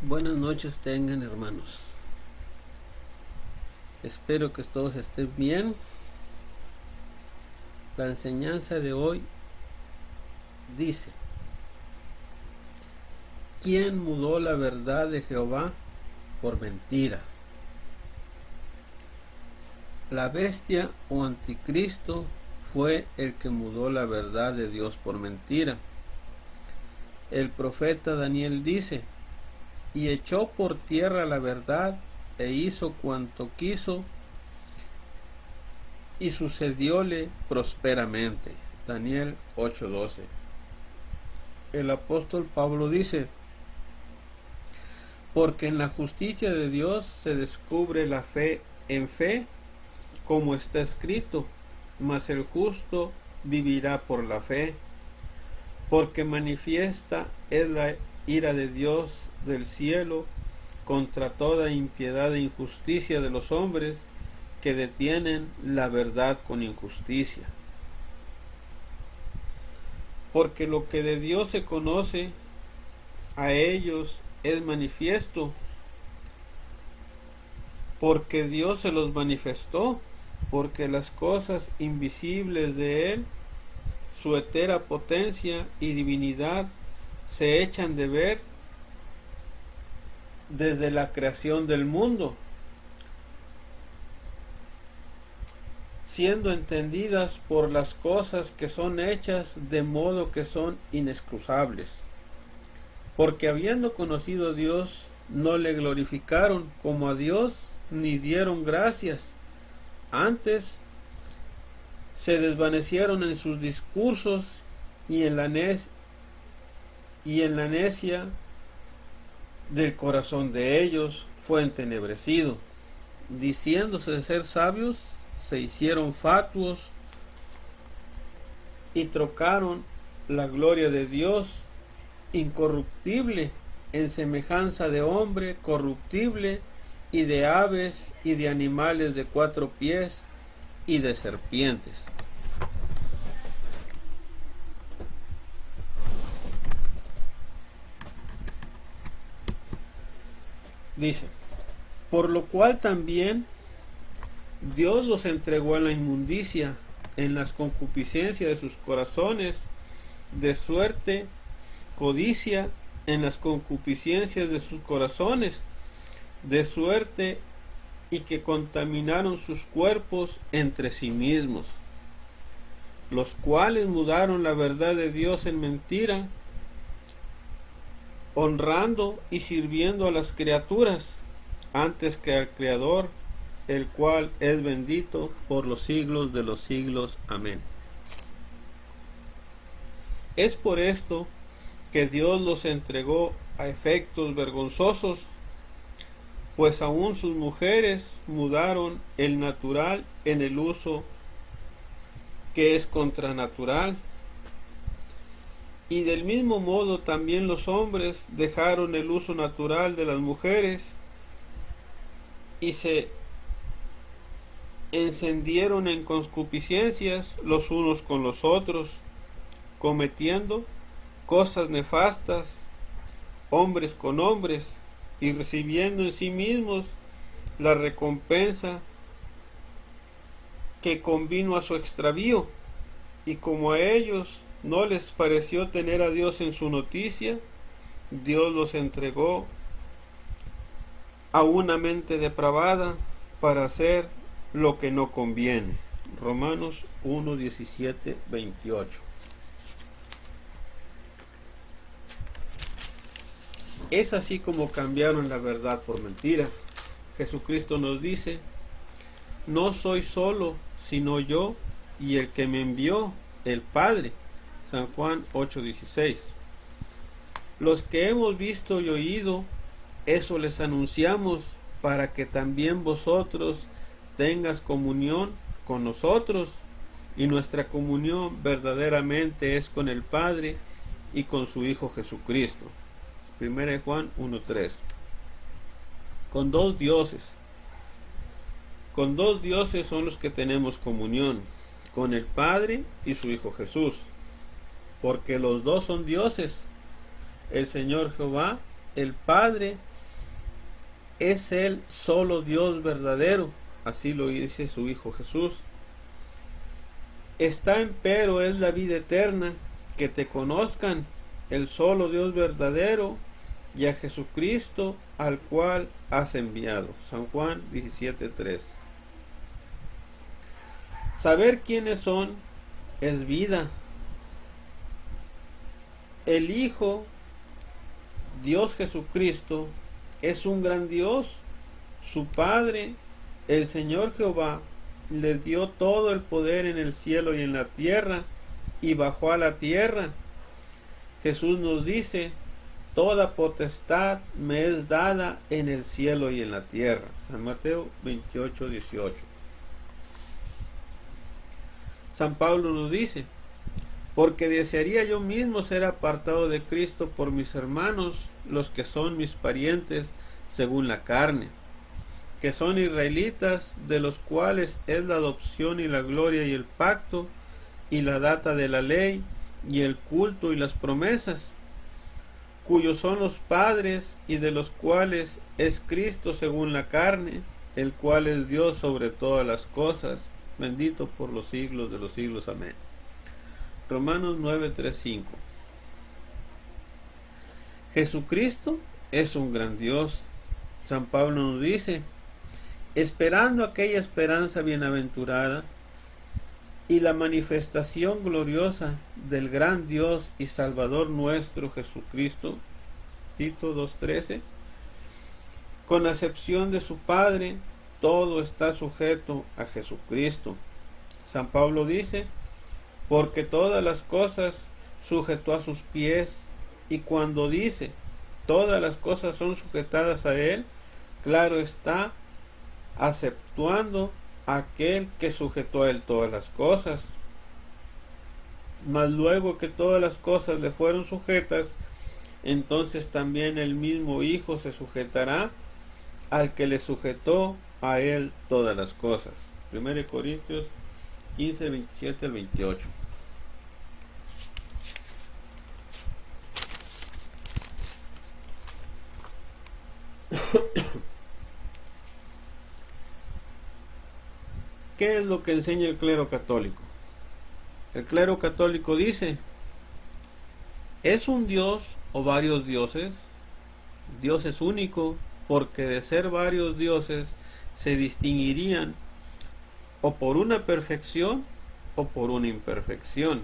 Buenas noches tengan, hermanos. Espero que todos estén bien. La enseñanza de hoy dice: ¿quién mudó la verdad de Jehová por mentira? La bestia o anticristo fue el que mudó la verdad de Dios por mentira. El profeta Daniel dice: y echó por tierra la verdad e hizo cuanto quiso, y sucedióle prosperamente. Daniel 8:12. El apóstol Pablo dice: porque en la justicia de Dios se descubre la fe en fe, como está escrito: mas el justo vivirá por la fe. Porque manifiesta es la ira de Dios del cielo contra toda impiedad e injusticia de los hombres que detienen la verdad con injusticia. Porque lo que de Dios se conoce, a ellos es manifiesto, porque Dios se los manifestó, porque las cosas invisibles de Él, su etera potencia y divinidad, se echan de ver desde la creación del mundo, siendo entendidas por las cosas que son hechas, de modo que son inexcusables. Porque habiendo conocido a Dios, no le glorificaron como a Dios, ni dieron gracias. Antes se desvanecieron en sus discursos, y en la necia del corazón de ellos fue entenebrecido. Diciéndose de ser sabios, se hicieron fatuos, y trocaron la gloria de Dios incorruptible en semejanza de hombre corruptible, y de aves, y de animales de 4 pies, y de serpientes. Dice: por lo cual también Dios los entregó en la inmundicia, en las concupiscencias de sus corazones, de suerte codicia en las concupiscencias de sus corazones, de suerte y que contaminaron sus cuerpos entre sí mismos, los cuales mudaron la verdad de Dios en mentira, honrando y sirviendo a las criaturas antes que al Creador, el cual es bendito por los siglos de los siglos. Amén. Es por esto que Dios los entregó a efectos vergonzosos, pues aún sus mujeres mudaron el natural en el uso que es contranatural. Y del mismo modo también los hombres dejaron el uso natural de las mujeres y se encendieron en concupiscencias los unos con los otros, cometiendo cosas nefastas, hombres con hombres, y recibiendo en sí mismos la recompensa que convino a su extravío. Y como a ellos no les pareció tener a Dios en su noticia, Dios los entregó a una mente depravada para hacer lo que no conviene. Romanos 1, 17, 28. Es así como cambiaron la verdad por mentira. Jesucristo nos dice: no soy solo, sino yo y el que me envió, el Padre. San Juan 8:16. Los que hemos visto y oído, eso les anunciamos, para que también vosotros tengas comunión con nosotros, y nuestra comunión verdaderamente es con el Padre y con su Hijo Jesucristo. 1 Juan 1:3. Con dos dioses son los que tenemos comunión, con el Padre y su Hijo Jesús, porque los dos son dioses, el Señor Jehová, el Padre, es el solo Dios verdadero, así lo dice su Hijo Jesús. Esta empero es la vida eterna, que te conozcan, el solo Dios verdadero, y a Jesucristo, al cual has enviado. San Juan 17:3. Saber quiénes son es vida. El Hijo, Dios Jesucristo, es un gran Dios. Su Padre, el Señor Jehová, les dio todo el poder en el cielo y en la tierra, y bajó a la tierra. Jesús nos dice: toda potestad me es dada en el cielo y en la tierra. San Mateo 28:18. San Pablo nos dice: porque desearía yo mismo ser apartado de Cristo por mis hermanos, los que son mis parientes según la carne, que son israelitas, de los cuales es la adopción y la gloria y el pacto, y la data de la ley, y el culto y las promesas, cuyos son los padres, y de los cuales es Cristo según la carne, el cual es Dios sobre todas las cosas, bendito por los siglos de los siglos. Amén. Romanos 9:3-5. Jesucristo es un gran Dios. San Pablo nos dice: esperando aquella esperanza bienaventurada y la manifestación gloriosa del gran Dios y Salvador nuestro Jesucristo, Tito 2:13, con excepción de su Padre, todo está sujeto a Jesucristo. San Pablo dice: porque todas las cosas sujetó a sus pies, y cuando dice todas las cosas son sujetadas a él, claro está, aceptuando a aquel que sujetó a él todas las cosas. Mas luego que todas las cosas le fueron sujetas, entonces también el mismo Hijo se sujetará al que le sujetó a él todas las cosas. 1 Corintios 15:27-28. ¿Qué es lo que enseña el clero católico? El clero católico dice: ¿es un Dios o varios dioses? Dios es único, porque de ser varios dioses se distinguirían o por una perfección o por una imperfección.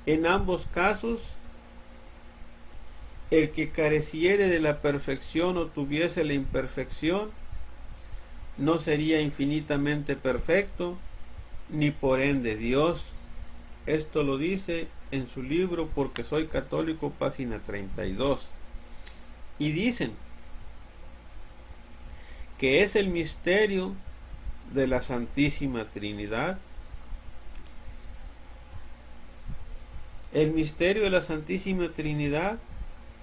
En ambos casos, el que careciere de la perfección o tuviese la imperfección, no sería infinitamente perfecto, ni por ende Dios. Esto lo dice en su libro Porque soy católico, página 32. Y dicen que es el misterio de la Santísima Trinidad. El misterio de la Santísima Trinidad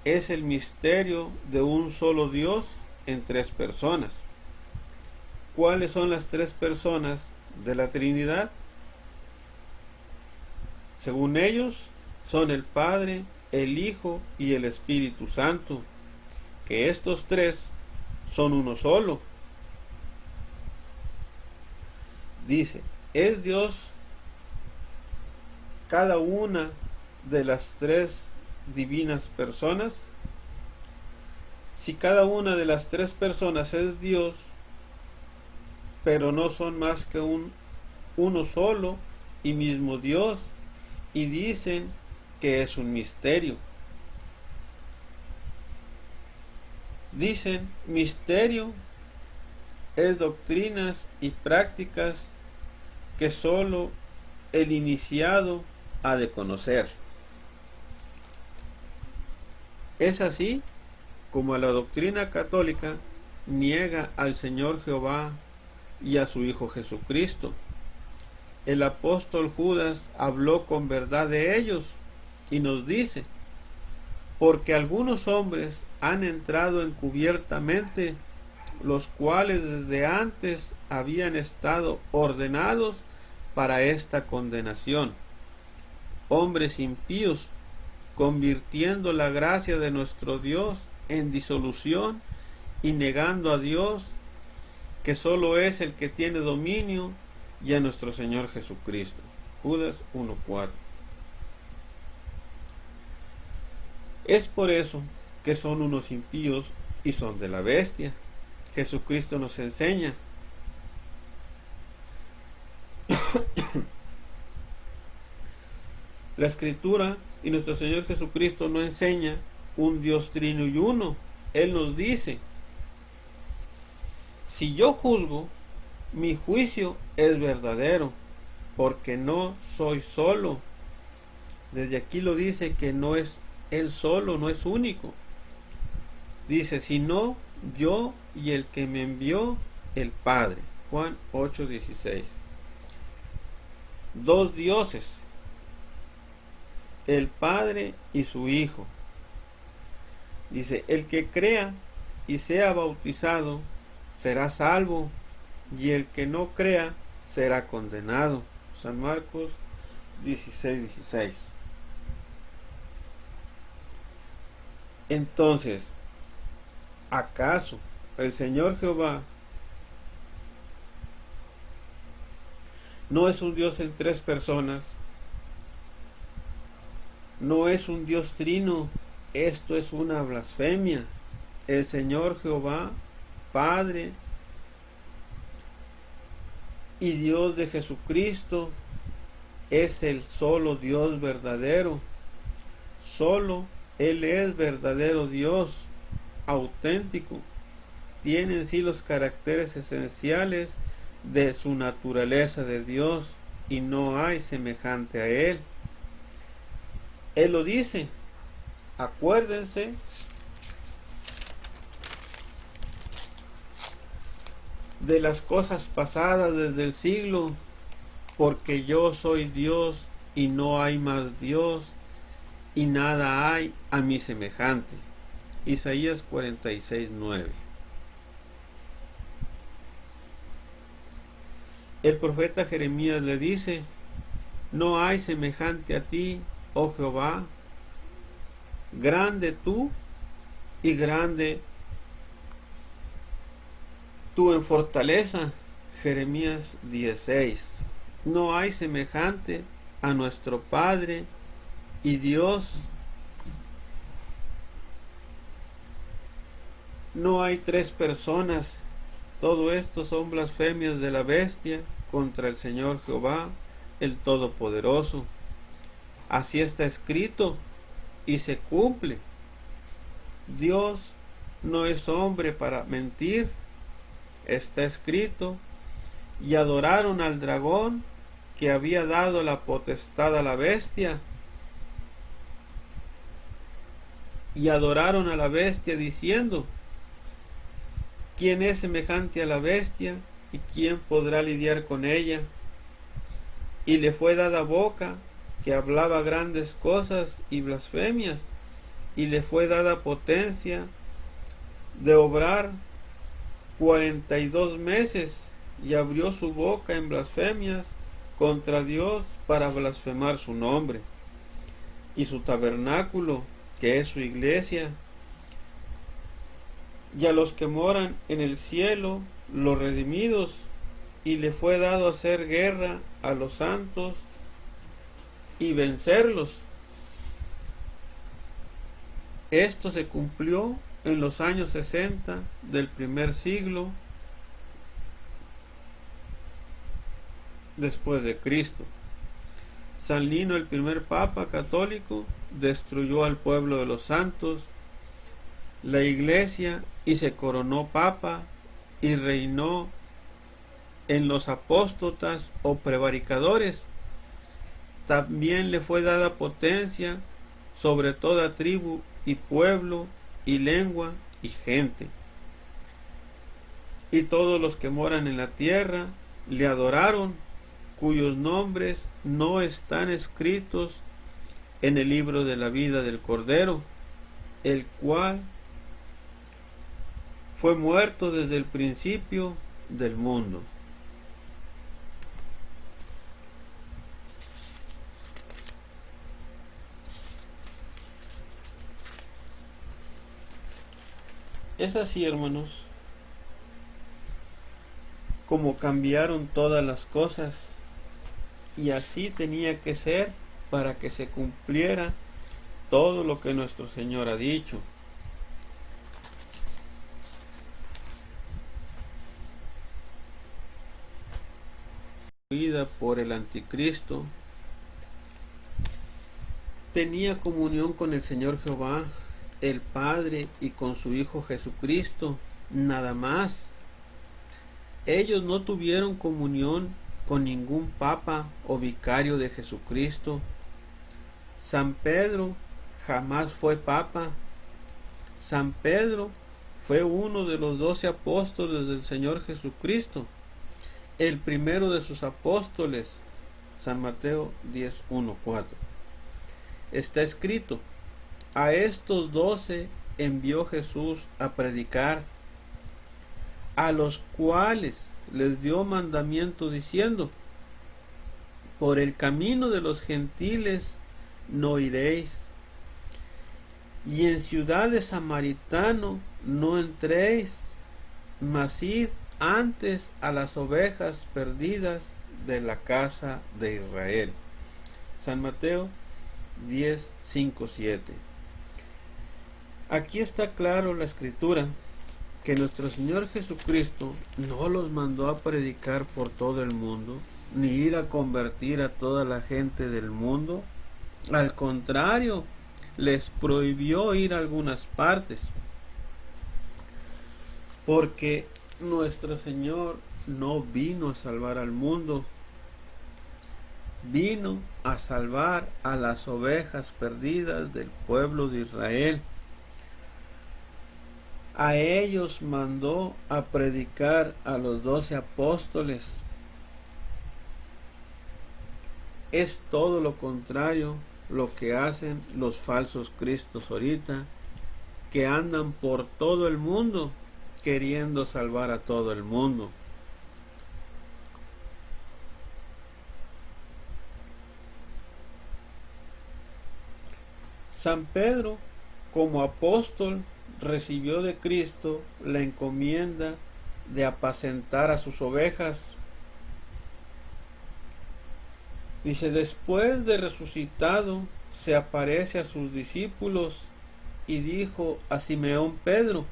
es el misterio de un solo Dios en tres personas. ¿Cuáles son las tres personas de la Trinidad? Según ellos, son el Padre, el Hijo y el Espíritu Santo, que estos tres son uno solo. Dice: ¿es Dios cada una de las tres divinas personas? Si cada una de las tres personas es Dios, pero no son más que uno solo y mismo Dios, y dicen que es un misterio. Dicen: misterio es doctrinas y prácticas que sólo el iniciado ha de conocer. Es así como la doctrina católica niega al Señor Jehová y a su Hijo Jesucristo. El apóstol Judas habló con verdad de ellos y nos dice: porque algunos hombres han entrado encubiertamente, los cuales desde antes habían estado ordenados para esta condenación, hombres impíos, convirtiendo la gracia de nuestro Dios en disolución y negando a Dios, que solo es el que tiene dominio, y a nuestro Señor Jesucristo. Judas 1:4. Es por eso que son unos impíos y son de la bestia. Jesucristo nos enseña la Escritura, y nuestro Señor Jesucristo no enseña un Dios trino y uno. Él nos dice: si yo juzgo, mi juicio es verdadero, porque no soy solo. Desde aquí lo dice que no es Él solo, no es único. Dice: sino yo y el que me envió, el Padre. Juan 8:16. Dos dioses, el Padre y su Hijo. Dice: el que crea y sea bautizado será salvo, y el que no crea será condenado. San Marcos 16:16. Entonces, ¿acaso el Señor Jehová no es un Dios en tres personas? No es un Dios trino. Esto es una blasfemia. El Señor Jehová, Padre y Dios de Jesucristo, es el solo Dios verdadero. Solo Él es verdadero Dios, auténtico. Tiene en sí los caracteres esenciales de su naturaleza de Dios, y no hay semejante a Él. Él lo dice: acuérdense de las cosas pasadas desde el siglo, porque yo soy Dios y no hay más Dios, y nada hay a mi semejante. Isaías 46:9. El profeta Jeremías le dice: no hay semejante a ti, oh Jehová, grande tú y grande tú en fortaleza. Jeremías 16. No hay semejante a nuestro Padre y Dios. No hay tres personas. Todo esto son blasfemias de la bestia contra el Señor Jehová, el Todopoderoso. Así está escrito y se cumple. Dios no es hombre para mentir. Está escrito: y adoraron al dragón, que había dado la potestad a la bestia. Y adoraron a la bestia diciendo: ¿quién es semejante a la bestia? ¿Y quién podrá lidiar con ella? Y le fue dada boca, que hablaba grandes cosas y blasfemias, y le fue dada potencia de obrar 42 meses, y abrió su boca en blasfemias contra Dios para blasfemar su nombre y su tabernáculo, que es su iglesia, y a los que moran en el cielo, los redimidos, y le fue dado hacer guerra a los santos y vencerlos. Esto se cumplió en los años 60 del primer siglo después de Cristo. San Lino, el primer papa católico, destruyó al pueblo de los santos, la iglesia, y se coronó papa y reinó en los apóstatas o prevaricadores. También le fue dada potencia sobre toda tribu y pueblo y lengua y gente. Y todos los que moran en la tierra le adoraron, cuyos nombres no están escritos en el libro de la vida del Cordero, el cual fue muerto desde el principio del mundo. Es así, hermanos, como cambiaron todas las cosas, y así tenía que ser para que se cumpliera todo lo que nuestro Señor ha dicho. Vida por el anticristo, tenía comunión con el Señor Jehová, el Padre, y con su Hijo Jesucristo, nada más. Ellos no tuvieron comunión con ningún papa o vicario de Jesucristo. San Pedro jamás fue papa. San Pedro fue uno de los 12 apóstoles del Señor Jesucristo, el primero de sus apóstoles. San Mateo 10:1-4. Está escrito: a estos 12 envió Jesús a predicar, a los cuales les dio mandamiento diciendo: por el camino de los gentiles no iréis, y en ciudades samaritano no entréis, mas id antes a las ovejas perdidas de la casa de Israel. San Mateo 10:5-7. Aquí está claro la escritura que nuestro Señor Jesucristo no los mandó a predicar por todo el mundo, ni ir a convertir a toda la gente del mundo. Al contrario, les prohibió ir a algunas partes, porque nuestro Señor no vino a salvar al mundo, vino a salvar a las ovejas perdidas del pueblo de Israel. A ellos mandó a predicar a los 12 apóstoles. Es todo lo contrario lo que hacen los falsos cristos ahorita, que andan por todo el mundo queriendo salvar a todo el mundo. San Pedro, como apóstol, recibió de Cristo la encomienda de apacentar a sus ovejas. Dice: después de resucitado, se aparece a sus discípulos y dijo a Simeón Pedro: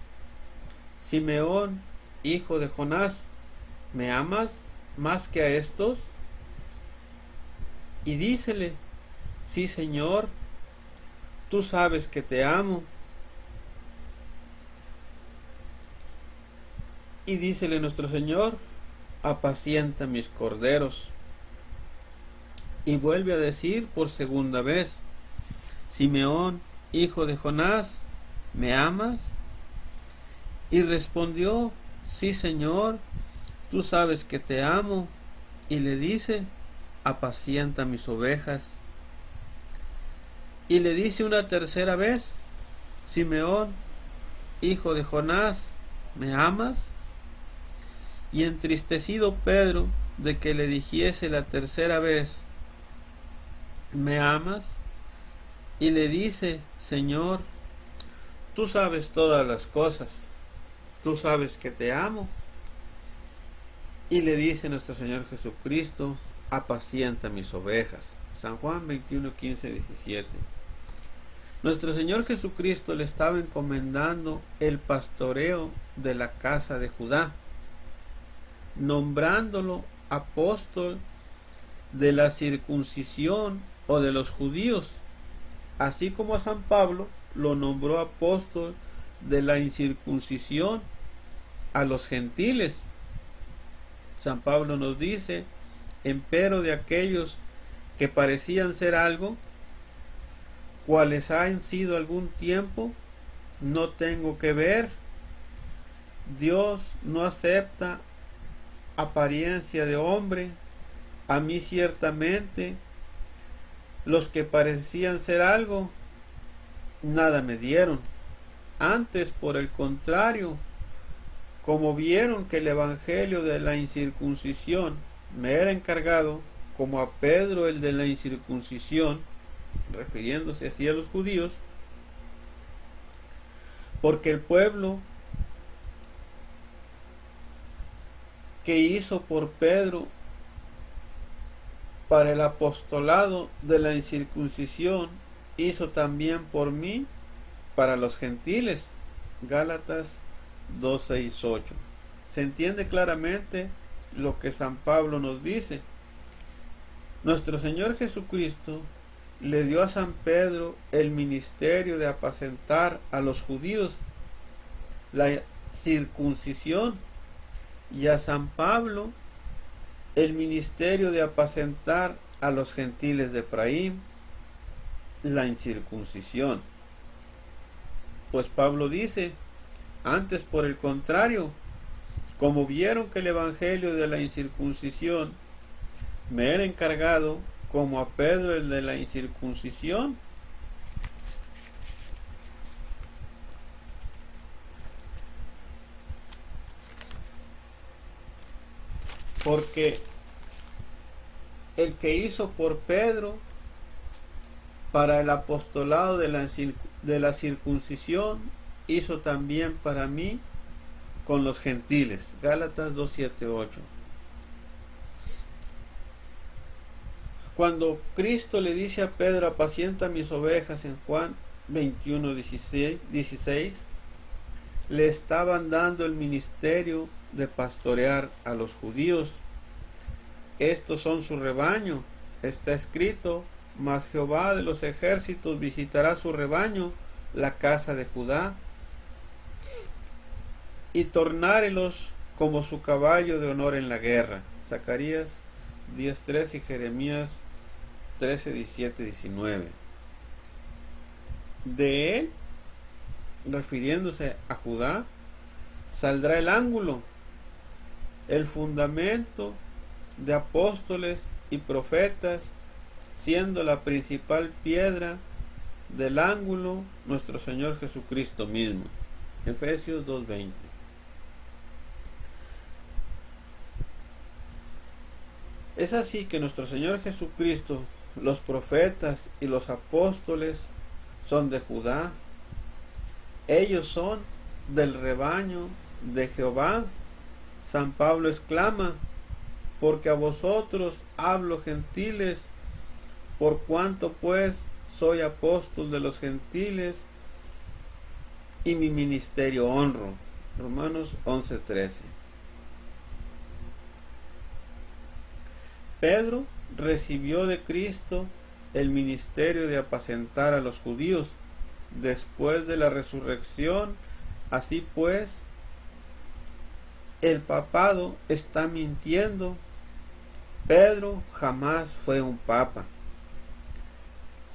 Simeón, hijo de Jonás, ¿me amas más que a estos? Y dícele: sí, Señor, tú sabes que te amo. Y dícele nuestro Señor: apacienta mis corderos. Y vuelve a decir por segunda vez: Simeón, hijo de Jonás, ¿me amas? Y respondió: sí, Señor, tú sabes que te amo. Y le dice: apacienta mis ovejas. Y le dice una tercera vez: Simeón, hijo de Jonás, ¿me amas? Y entristecido Pedro de que le dijese la tercera vez: ¿me amas? Y le dice: Señor, tú sabes todas las cosas, tú sabes que te amo. Y le dice nuestro Señor Jesucristo: apacienta mis ovejas. San Juan 21:15-17. Nuestro Señor Jesucristo le estaba encomendando el pastoreo de la casa de Judá, nombrándolo apóstol de la circuncisión o de los judíos, así como a San Pablo lo nombró apóstol de la incircuncisión a los gentiles. San Pablo nos dice: empero de aquellos que parecían ser algo, cuales han sido algún tiempo, no tengo que ver. Dios no acepta apariencia de hombre. A mí ciertamente los que parecían ser algo, nada me dieron. Antes, por el contrario, como vieron que el evangelio de la incircuncisión me era encargado, como a Pedro el de la incircuncisión, refiriéndose así a los judíos, porque el pueblo que hizo por Pedro para el apostolado de la incircuncisión, hizo también por mí para los gentiles. Gálatas 2, 6, 8. Se entiende claramente lo que San Pablo nos dice. Nuestro Señor Jesucristo le dio a San Pedro el ministerio de apacentar a los judíos la circuncisión, y a San Pablo el ministerio de apacentar a los gentiles de Efraín la incircuncisión. Pues Pablo dice: antes, por el contrario, como vieron que el evangelio de la incircuncisión me era encargado, como a Pedro el de la incircuncisión, porque el que hizo por Pedro para el apostolado de la circuncisión, hizo también para mí con los gentiles. Gálatas 2, 7, 8. Cuando Cristo le dice a Pedro: apacienta mis ovejas, en Juan 21, 16, le estaban dando el ministerio de pastorear a los judíos. Estos son su rebaño. Está escrito: mas Jehová de los ejércitos visitará su rebaño, la casa de Judá, y tornárelos como su caballo de honor en la guerra. Zacarías 10:3 y Jeremías 13:17, 19. De él, refiriéndose a Judá, saldrá el ángulo, el fundamento de apóstoles y profetas, siendo la principal piedra del ángulo nuestro Señor Jesucristo mismo. Efesios 2:20. Es así que nuestro Señor Jesucristo, los profetas y los apóstoles son de Judá. Ellos son del rebaño de Jehová. San Pablo exclama: porque a vosotros hablo, gentiles, por cuanto pues soy apóstol de los gentiles y mi ministerio honro. Romanos 11:13. Pedro recibió de Cristo el ministerio de apacentar a los judíos después de la resurrección. Así pues, el papado está mintiendo. Pedro jamás fue un papa.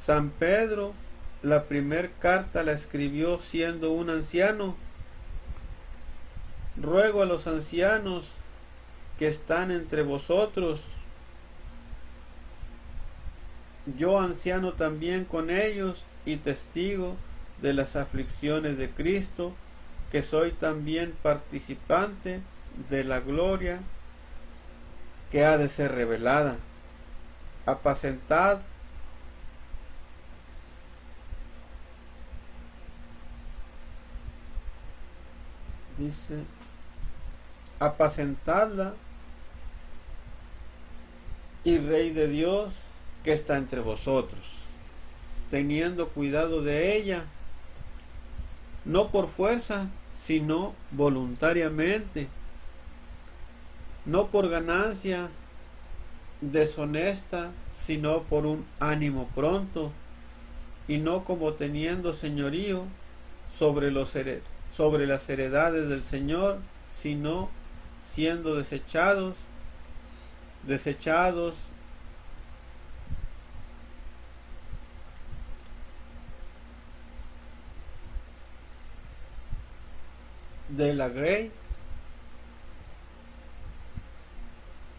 San Pedro la primer carta la escribió siendo un anciano. Ruego a los ancianos que están entre vosotros, yo anciano también con ellos y testigo de las aflicciones de Cristo, que soy también participante de la gloria que ha de ser revelada. Apacentad dice: apacentadla, y Rey de Dios que está entre vosotros, teniendo cuidado de ella, no por fuerza, sino voluntariamente, no por ganancia deshonesta, sino por un ánimo pronto, y no como teniendo señorío sobre las heredades del Señor, sino siendo desechados de la grey.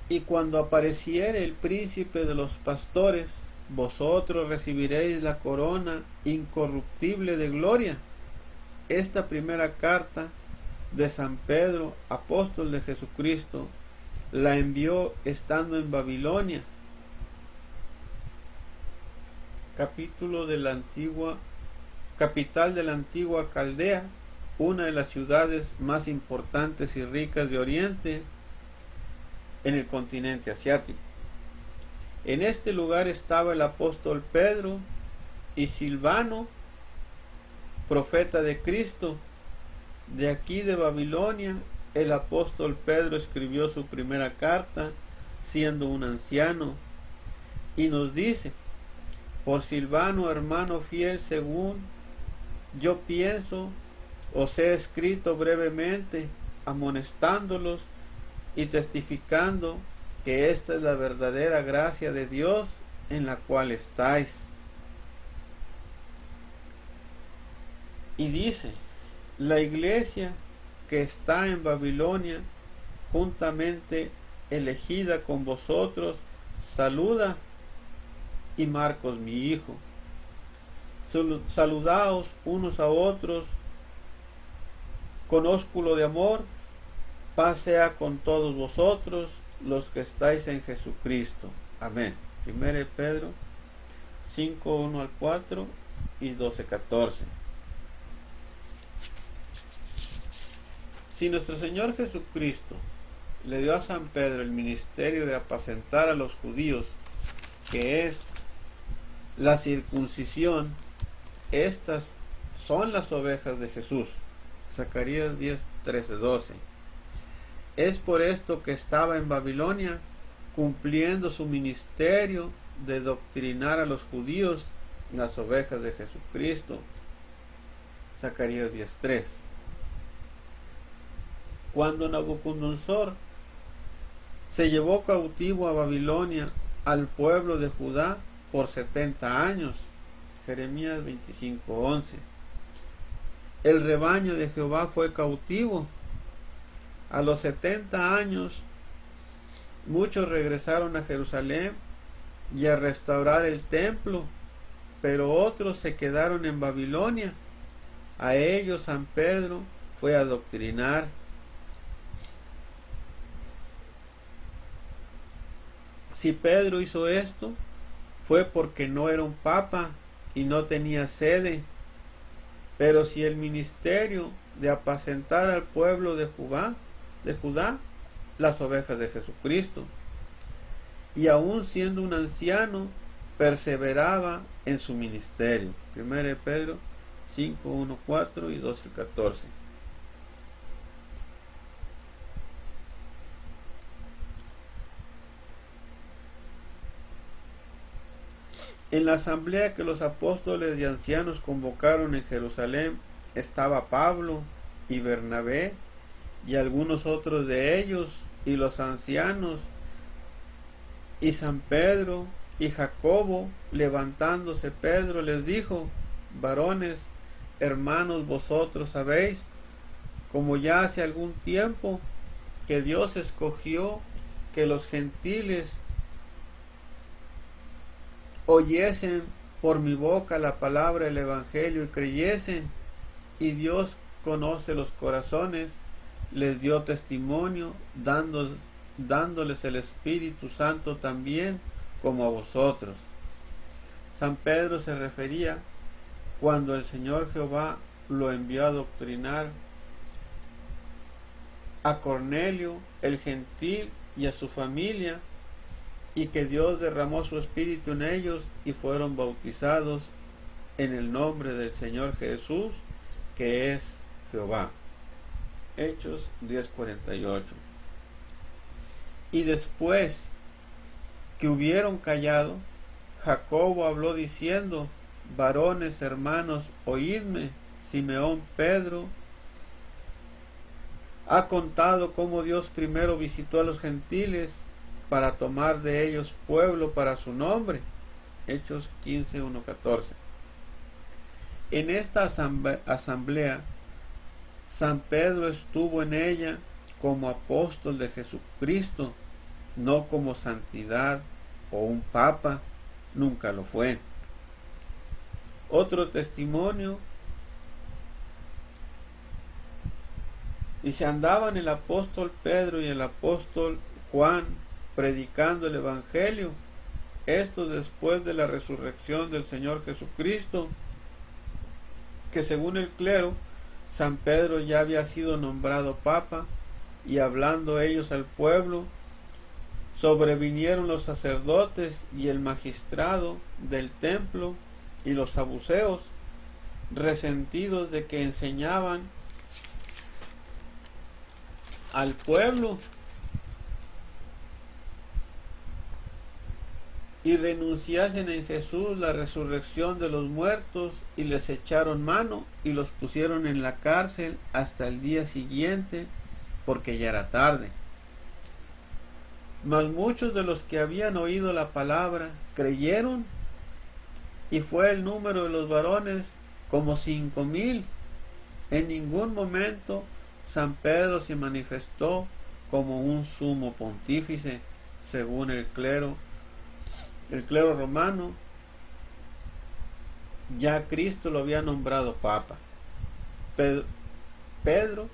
Y cuando apareciere el príncipe de los pastores, vosotros recibiréis la corona incorruptible de gloria. Esta primera carta de San Pedro, apóstol de Jesucristo, la envió estando en Babilonia, capital de la antigua Caldea, una de las ciudades más importantes y ricas de Oriente. en el continente asiático. En este lugar estaba el apóstol Pedro y Silvano, profeta de Cristo. De aquí de Babilonia, el apóstol Pedro escribió su primera carta, siendo un anciano, y nos dice: por Silvano, hermano fiel, según yo pienso, os he escrito brevemente, amonestándolos y testificando que esta es la verdadera gracia de Dios en la cual estáis. Y dice: la iglesia que está en Babilonia, juntamente elegida con vosotros, saluda, y Marcos mi hijo. Saludaos unos a otros con ósculo de amor. Paz sea con todos vosotros los que estáis en Jesucristo. Amén. 1 Pedro 5, 1 al 4 y 12, 14. Si nuestro Señor Jesucristo le dio a San Pedro el ministerio de apacentar a los judíos, que es la circuncisión, estas son las ovejas de Jesús. Zacarías 10, 13, 12. Es por esto que estaba en Babilonia, cumpliendo su ministerio de doctrinar a los judíos, las ovejas de Jesucristo. Zacarías 10, 3. Cuando Nabucodonosor se llevó cautivo a Babilonia al pueblo de Judá por 70 años, Jeremías 25:11. El rebaño de Jehová fue cautivo. A los 70 años, muchos regresaron a Jerusalén y a restaurar el templo, pero otros se quedaron en Babilonia. A ellos San Pedro fue a adoctrinar. Si Pedro hizo esto, fue porque no era un papa y no tenía sede. Pero si el ministerio de apacentar al pueblo de Judá, las ovejas de Jesucristo, y aún siendo un anciano, perseveraba en su ministerio. 1 Pedro 5, 1, 4 y 12, 14. En la asamblea que los apóstoles y ancianos convocaron en Jerusalén estaba Pablo y Bernabé y algunos otros de ellos, y los ancianos, y San Pedro y Jacobo. Levantándose Pedro les dijo: varones, hermanos, vosotros sabéis, como ya hace algún tiempo, que Dios escogió que los gentiles oyesen por mi boca la palabra del Evangelio y creyesen, y Dios conoce los corazones, les dio testimonio, dándoles el Espíritu Santo también, como a vosotros. San Pedro se refería cuando el Señor Jehová lo envió a doctrinar a Cornelio, el gentil, y a su familia, y que Dios derramó su Espíritu en ellos y fueron bautizados en el nombre del Señor Jesús, que es Jehová. Hechos 10:48. Y después que hubieron callado, Jacobo habló diciendo: varones, hermanos, oídme. Simeón Pedro ha contado cómo Dios primero visitó a los gentiles para tomar de ellos pueblo para su nombre. Hechos 15:1-14. En esta asamblea, San Pedro estuvo en ella como apóstol de Jesucristo, no como santidad o un papa, nunca lo fue. Otro testimonio: y se andaban el apóstol Pedro y el apóstol Juan predicando el Evangelio, esto después de la resurrección del Señor Jesucristo, que según el clero, San Pedro ya había sido nombrado papa, y hablando ellos al pueblo, Sobrevinieron los sacerdotes y el magistrado del templo y los saduceos, resentidos de que enseñaban al pueblo y renunciasen en Jesús la resurrección de los muertos, y les echaron mano y los pusieron en la cárcel hasta el día siguiente, porque ya era tarde. Mas muchos de los que habían oído la palabra creyeron, y fue el número de los varones como 5,000. En ningún momento San Pedro se manifestó como un sumo pontífice, según el clero romano. Ya Cristo lo había nombrado papa. Pedro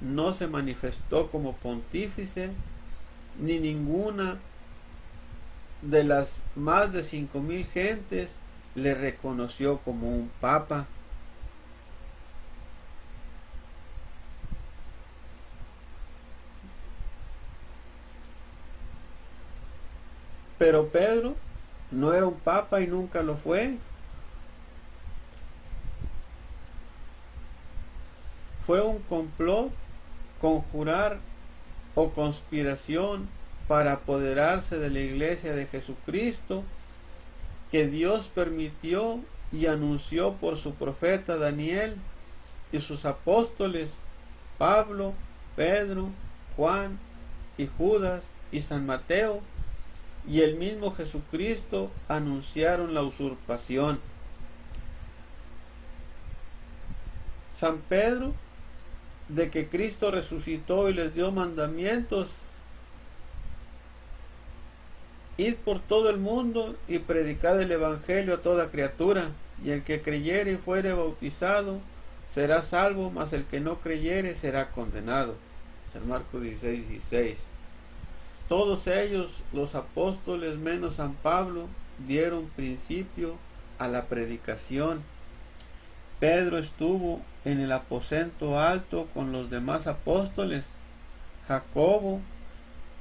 no se manifestó como pontífice, ni ninguna de las más de 5,000 gentes le reconoció como un papa. Pero Pedro no era un papa y nunca lo fue. Fue un complot, conjurar o conspiración para apoderarse de la iglesia de Jesucristo, que Dios permitió y anunció por su profeta Daniel y sus apóstoles Pablo, Pedro, Juan y Judas y San Mateo, y el mismo Jesucristo anunciaron la usurpación. San Pedro, de que Cristo resucitó y les dio mandamientos: id por todo el mundo y predicad el evangelio a toda criatura, y el que creyere y fuere bautizado será salvo, mas el que no creyere será condenado. San Marcos 16:16. Todos ellos, los apóstoles menos San Pablo, dieron principio a la predicación. Pedro estuvo en el aposento alto con los demás apóstoles, Jacobo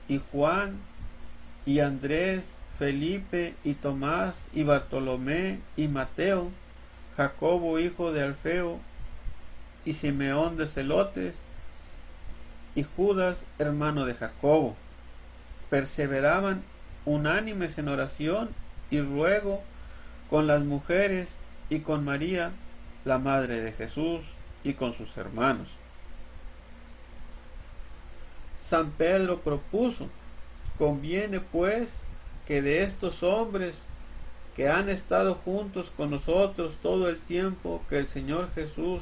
y Juan y Andrés, Felipe y Tomás y Bartolomé y Mateo, Jacobo hijo de Alfeo y Simeón de Celotes y Judas hermano de Jacobo. Perseveraban unánimes en oración y ruego con las mujeres y con María, la madre de Jesús, y con sus hermanos. San Pedro propuso: conviene pues que de estos hombres que han estado juntos con nosotros todo el tiempo que el Señor Jesús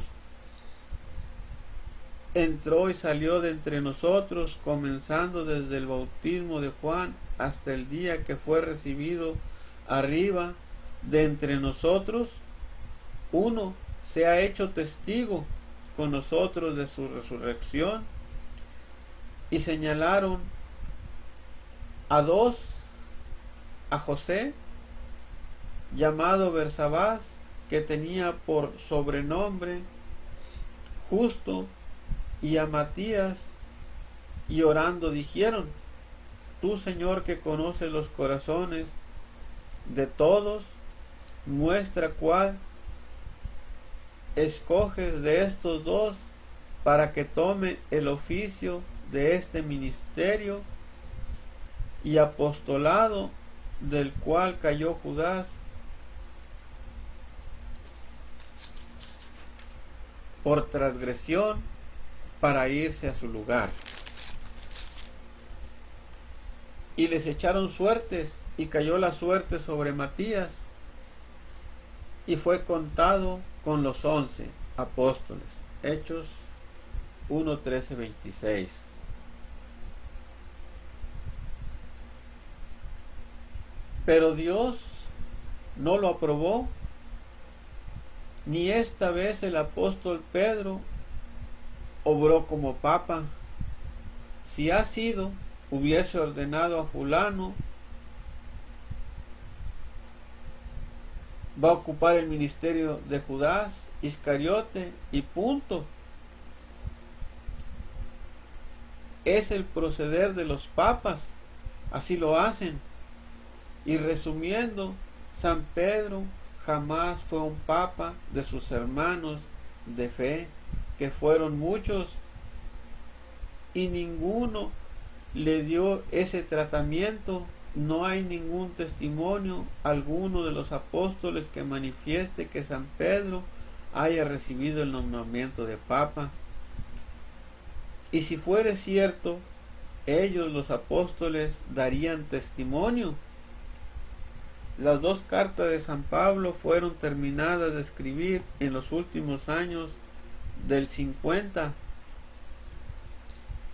entró y salió de entre nosotros, comenzando desde el bautismo de Juan hasta el día que fue recibido arriba de entre nosotros, uno se ha hecho testigo con nosotros de su resurrección. Y señalaron a dos: a José, llamado Bersabás, que tenía por sobrenombre Justo, y a Matías, y orando dijeron: tú, Señor, que conoces los corazones de todos, muestra cuál escoges de estos dos para que tome el oficio de este ministerio y apostolado, del cual cayó Judas por transgresión, para irse a su lugar. Y les echaron suertes, y cayó la suerte sobre Matías, y fue contado con los 11 apóstoles. Hechos 1:13-26. Pero Dios no lo aprobó, ni esta vez el apóstol Pedro obró como papa. Si ha sido, hubiese ordenado a fulano, va a ocupar el ministerio de Judas Iscariote, y punto. Es el proceder de los papas. así lo hacen. Y resumiendo, San Pedro jamás fue un papa de sus hermanos de fe, que fueron muchos, y ninguno le dio ese tratamiento. No hay ningún testimonio alguno de los apóstoles que manifieste que San Pedro haya recibido el nombramiento de papa. Y si fuere cierto, ellos, los apóstoles, darían testimonio. Las 2 cartas de San Pablo fueron terminadas de escribir en los últimos años del 50.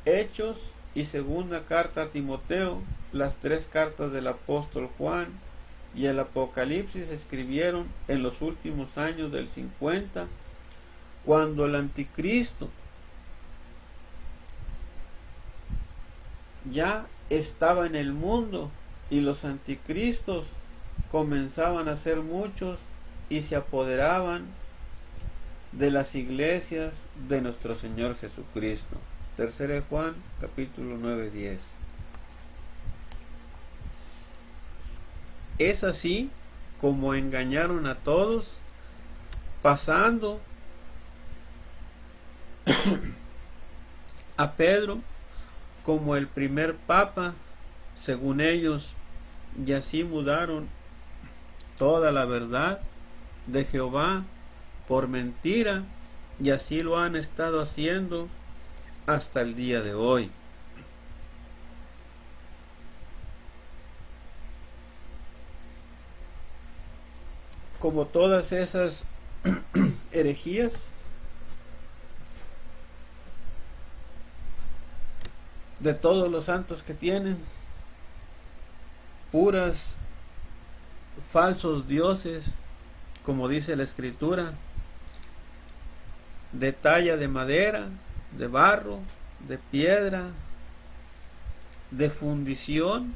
Hechos y segunda carta a Timoteo, las 3 cartas del apóstol Juan y el Apocalipsis se escribieron en los últimos años del 50, cuando el anticristo ya estaba en el mundo y los anticristos comenzaban a ser muchos y se apoderaban de las iglesias de nuestro Señor Jesucristo. 3 Juan, capítulo 9-10. Es así como engañaron a todos, pasando a Pedro como el primer papa, según ellos, y así mudaron toda la verdad de Jehová por mentira, y así lo han estado haciendo hasta el día de hoy. Como todas esas herejías, de todos los santos que tienen, puras, falsos dioses, como dice la Escritura, de talla de madera, de barro, de piedra, de fundición,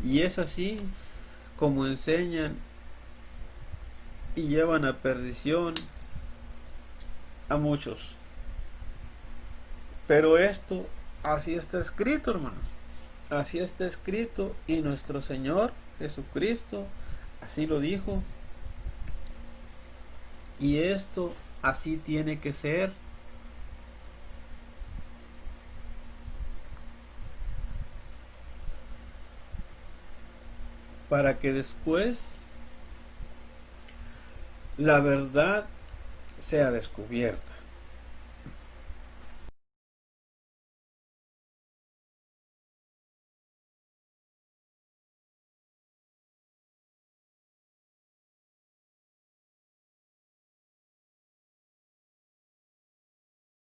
y es así como enseñan y llevan a perdición a muchos. Pero esto así está escrito, hermanos, así está escrito, y nuestro Señor Jesucristo así lo dijo, y esto así tiene que ser. Para que después la verdad sea descubierta.